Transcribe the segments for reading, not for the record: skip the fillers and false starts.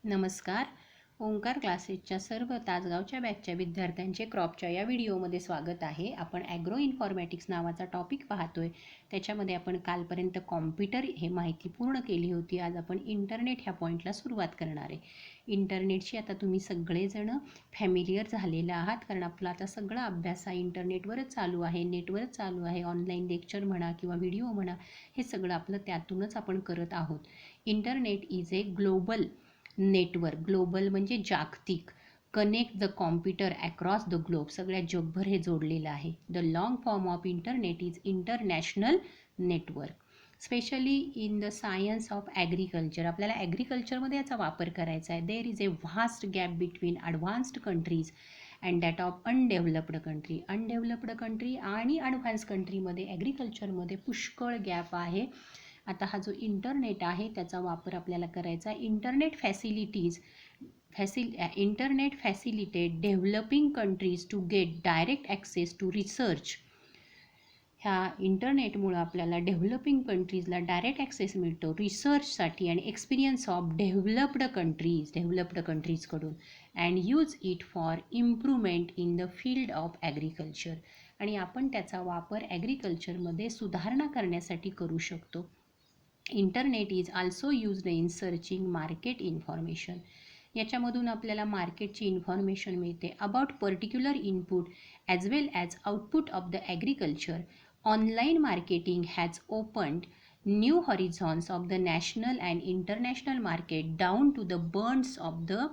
नमस्कार. ओंकार क्लासेसच्या सर्व तासगावच्या बॅचच्या विद्यार्थ्यांचे क्रॉपच्या या व्हिडिओमध्ये स्वागत आहे. आपण ॲग्रो इन्फॉर्मॅटिक्स नावाचा टॉपिक पाहतोय. त्याच्यामध्ये आपण कालपर्यंत कॉम्प्युटर हे माहिती पूर्ण केली होती. आज आपण इंटरनेट ह्या पॉईंटला सुरुवात करणार आहे. इंटरनेटशी आता तुम्ही सगळेजण फॅमिलियर झालेले आहात, कारण आपला आता सगळा अभ्यास हा इंटरनेटवरच चालू आहे, नेटवरच चालू आहे. ऑनलाईन लेक्चर म्हणा किंवा व्हिडिओ म्हणा, हे सगळं आपलं त्यातूनच आपण करत आहोत. Internet is a global network. Global म्हणजे जागतिक. Connect the computer across the globe. सगळ्या जगभर हे जोडलेलं आहे. The long form of internet is international network. Specially in the science of agriculture. आपल्याला ॲग्रिकल्चरमध्ये याचा वापर करायचा आहे. There is a vast gap between advanced countries and that of undeveloped country. Undeveloped country आणि ॲडव्हान्स कंट्रीमध्ये ॲग्रिकल्चरमध्ये पुष्कळ गॅप आहे. आता हा जो इंटरनेट आहे त्याचा वापर आपल्याला करायचा आहे. Internet facilitate developing countries to get direct access to research. ह्या इंटरनेटमुळं आपल्याला डेव्हलपिंग कंट्रीजला डायरेक्ट ॲक्सेस मिळतो रिसर्चसाठी आणि एक्सपिरियन्स ऑफ डेव्हलप्ड कंट्रीजकडून and use it for improvement in the field of agriculture. आणि आपण त्याचा वापर ॲग्रिकल्चरमध्ये सुधारणा करण्यासाठी करू शकतो. Internet is also used in searching market information. याच्यामधून आपल्याला मार्केटची इन्फॉर्मेशन मिळते about particular input as well as output of the agriculture. Online marketing has opened new horizons of the national and international market down to the barns of the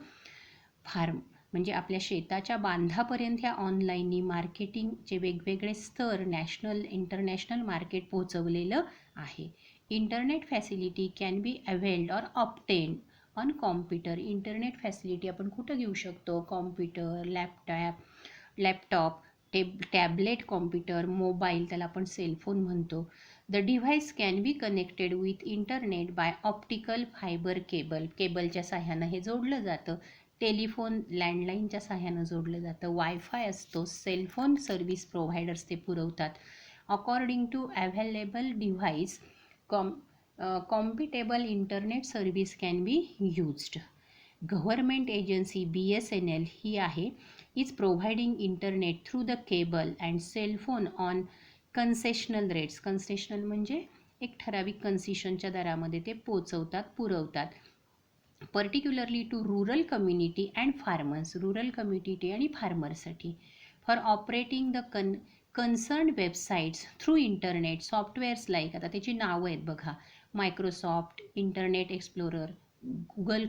farm. म्हणजे आपल्या शेताच्या बांधापर्यंत ह्या ऑनलाईननी मार्केटिंगचे वेगवेगळे स्तर नॅशनल इंटरनॅशनल मार्केट पोहोचवलेलं आहे. Internet facility can be availed or obtained on computer. Internet facility आपण कुठं घेऊ शकतो? Computer, laptop, tablet computer, mobile, त्याला आपण सेलफोन म्हणतो. The device can be connected with internet by optical fibre cable. केबलच्या साह्यानं हे जोडलं जातं. टेलिफोन लँडलाईनच्या साह्यानं जोडलं जातं. वायफाय असतो. सेलफोन सर्व्हिस प्रोव्हायडर्स ते पुरवतात. According to available device compatible internet service can be used. Government agency BSNL ही आहे, is providing internet through the cable and cellphone on concessional rates. Concessional म्हणजे एक ठराविक कन्सेशनच्या दरामध्ये ते पुरवतात. Particularly to rural community and farmers. Rural community आणि फार्मरसाठी. For operating the concern websites through internet softwares like, आता त्याची नावं आहेत बघा, Microsoft, Internet Explorer, Google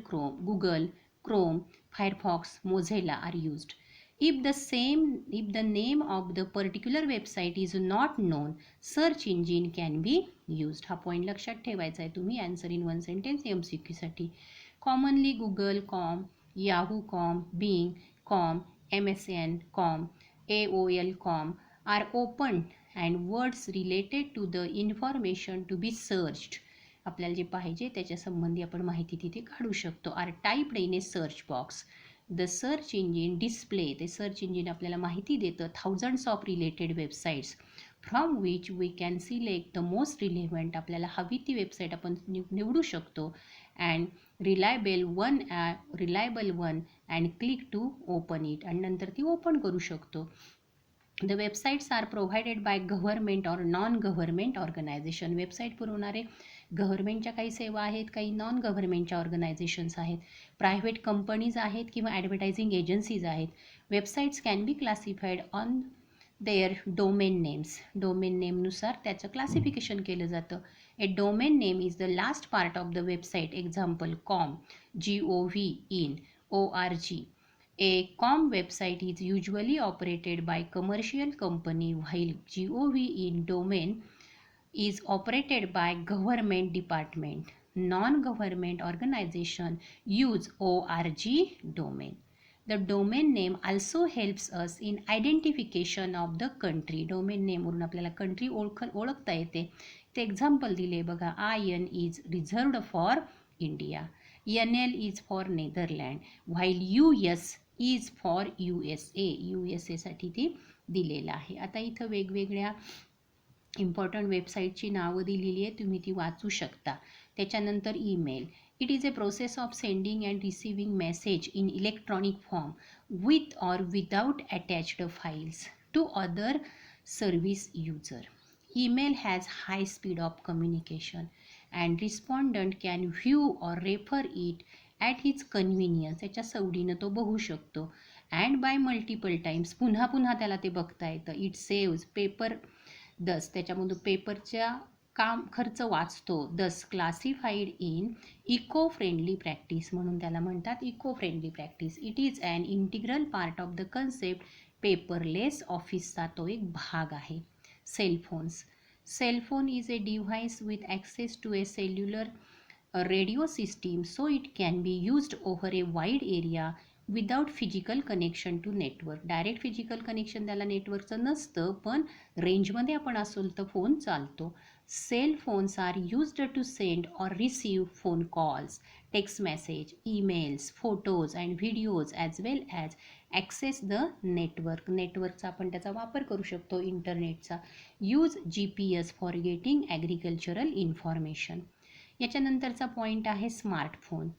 Chrome, Firefox, Mozilla R used. If the name of the particular website is not known, search engine can be used. हा point लक्षात ठेवायचा आहे तुम्ही answer in one sentence MCQ साठी. Commonly Google com, Yahoo com, Bing com, MSN com, AOL com are opened and words related to the information to be searched. आपल्याला जे पाहिजे त्याच्या संबंधी आपण माहिती तिथे काढू शकतो. Are typed in a search box. The search engine display, ते सर्च इंजिन आपल्याला माहिती देतं thousands of related websites from which we can select the most relevant. आपल्याला हवी ती वेबसाईट आपण निवडू शकतो. And reliable one and click to open it. आणि नंतर ती ओपन करू शकतो. The websites are provided by government or non government organization. Website पुरवणारे गव्हर्मेंटच्या काही सेवा आहेत, काही नॉन गव्हर्मेंटच्या ऑर्गनायझेशन्स आहेत, प्रायव्हेट कंपनीज आहेत किंवा ॲडव्हर्टायझिंग एजन्सीज आहेत. Websites can be classified on their domain names. Domain नेमनुसार त्याचं क्लासिफिकेशन केलं जातं. A domain name is the last part of the website. Example com, GOV, in, ORG. A com website is usually operated by commercial company while GOV in domain is operated by government department. Non-government organization use ORG domain. The domain name also helps us in identification of the country. Domain name वरून आपल्याला country ओळखता येते. ते example दिले बघा. IN is reserved for India. NL is for Netherlands, while US is for USA. USA साठी ती दिलेलं आहे. आता इथं वेगवेगळ्या इम्पॉर्टंट वेबसाईटची नावं दिलेली आहे, तुम्ही ती वाचू शकता. त्याच्यानंतर email. It is a process of sending and receiving message in electronic form with or without attached files to other service user. Email has high speed of communication and respondent can view or refer it at his convenience. त्याच्या सवडीनं तो बघू शकतो. And bye multiple times, पुन्हा पुन्हा त्याला ते बघता येतं. इट सेव्ज पेपर, दस त्याच्यामधून पेपरच्या खर्च वाचतो. Thus classified in eco friendly practice, म्हणून त्याला म्हणतात eco friendly practice. It is an integral part of the concept paperless ऑफिसचा तो एक भाग आहे. Cellphones. Cell phone is a device with access to a cellular radio system, so it can be used over a wide area without physical connection to network. Direct physical connection त्याला नेटवर्कचं नसतं, पण रेंजमध्ये आपण असेल तर फोन चालतो. Cell phones are used to send or receive phone calls, text message, emails, photos and videos as well as access the network. नेटवर्कचा आपण त्याचा वापर करू शकतो, इंटरनेटचा. Use GPS for getting agricultural information. याच्यानंतरचा पॉईंट आहे smartphone.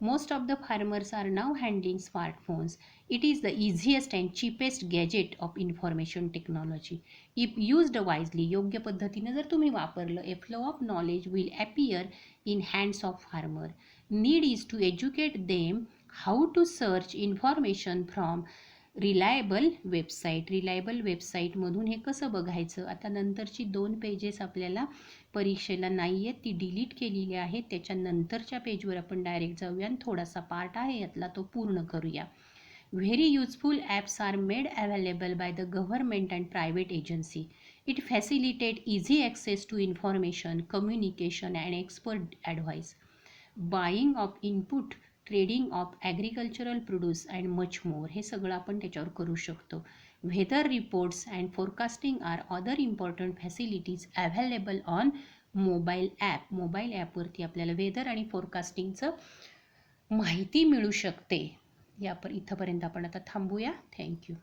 Most of the farmers are now handling smartphones. It is the easiest and cheapest gadget of information technology. If used wisely, योग्य पद्धतीनं जर तुम्ही वापरलं, ए flow of knowledge will appear in hands of farmer. Need is to educate them how to search information from reliable website. Reliable वेबसाईटमधून हे कसं बघायचं. आता नंतरची 2 पेजेस आपल्याला परीक्षेला नाही आहेत, ती डिलीट केलेली आहेत. त्याच्यानंतरच्या पेजवर आपण डायरेक्ट जाऊया आणि थोडासा पार्ट आहे यातला तो पूर्ण करूया. Very useful apps are made available by the government and private agency. It facilitate easy access to information, communication and expert advice, buying of input, trading of agricultural produce and much more. हे सगळं आपण त्याच्यावर करू शकतो. Weather reports and forecasting are other important facilities available on mobile app. Mobile ॲपवरती आपल्याला weather आणि फोरकास्टिंगचं माहिती मिळू शकते. इथंपर्यंत आपण आता थांबूया. थँक्यू.